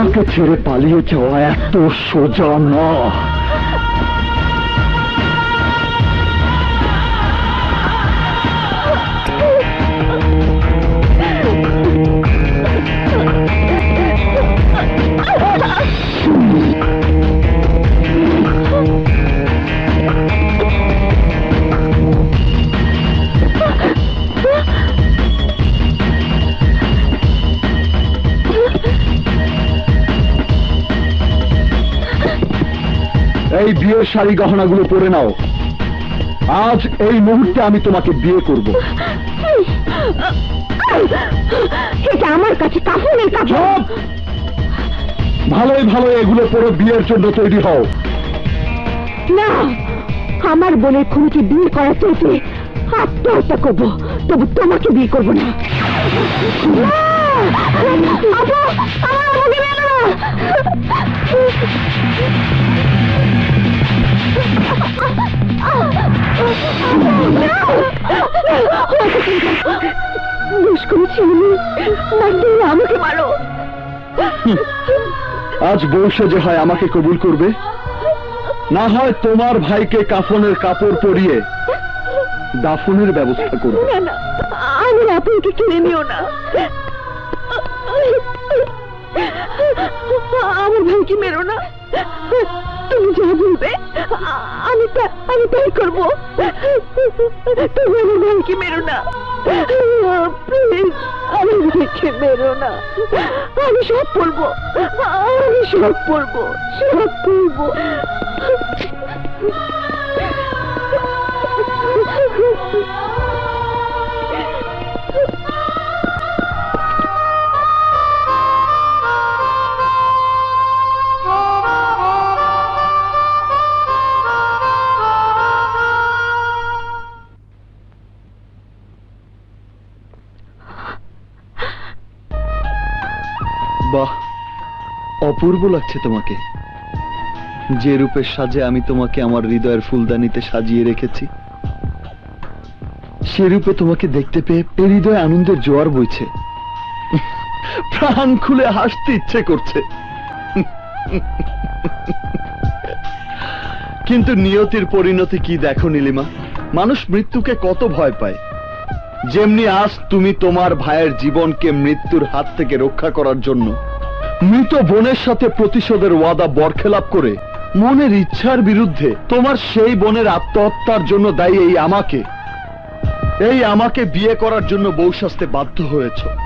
আমাকে ছেড়ে পালিয়ে যাওয়া এত সোজা না। এই বিয়ের শাড়ি গহনাগুলো পরে নাও। আজ এই মুহূর্তে আমি তোমাকে বিয়ে করব। এটা আমার কাছে কাফনের কাপড়। ভালোই ভালো এগুলো পরে বিয়ের জন্য তৈরি হও। না, আমার বোনের খুনিকে বিয়ে করা চলছে, আত্মহত্যা করবো, তবু তোমাকে বিয়ে করবো না। আমাকে মারো। আজ বসে যে হয় আমাকে কবুল করবে, না হয় তোমার ভাইকে কাফনের কাপড় পরিয়ে দাফনের ব্যবস্থা করবে। না না, আমি আপনাকে কিনে নিও না। আমার ভাইকে মেরো না। তুমি যা বলবে আমি তাই করবো। তুমি আমার ভাইকে মেরো না, প্লিজ। আমার ভাইকে মেরো না। আমি সব পড়বো, আমি সব পড়বো, সব পড়বো। বাহ, অপূর্ব লাগছে তোমাকে। যে রূপের সাজে আমি তোমাকে আমার হৃদয়ের ফুলদানিতে সাজিয়ে রেখেছি, সে রূপে তোমাকে দেখতে পেয়ে হৃদয়ে আনন্দের জোয়ার বইছে। প্রাণ খুলে হাসতে ইচ্ছে করছে। কিন্তু নিয়তির পরিণতি কি দেখো নীলিমা, মানুষ মৃত্যুকে কত ভয় পায়। যেমনি আজ তুমি তোমার ভাইয়ের জীবনকে মৃত্যুর হাত থেকে রক্ষা করার জন্য মৃত বোনের সাথে প্রতিশোধের ওয়াদা বরখেলাপ করে মনের ইচ্ছার বিরুদ্ধে তোমার সেই বোনের আত্মহত্যার জন্য দায়ী এই আমাকে বিয়ে করার জন্য বউ সাজতে বাধ্য হয়েছ।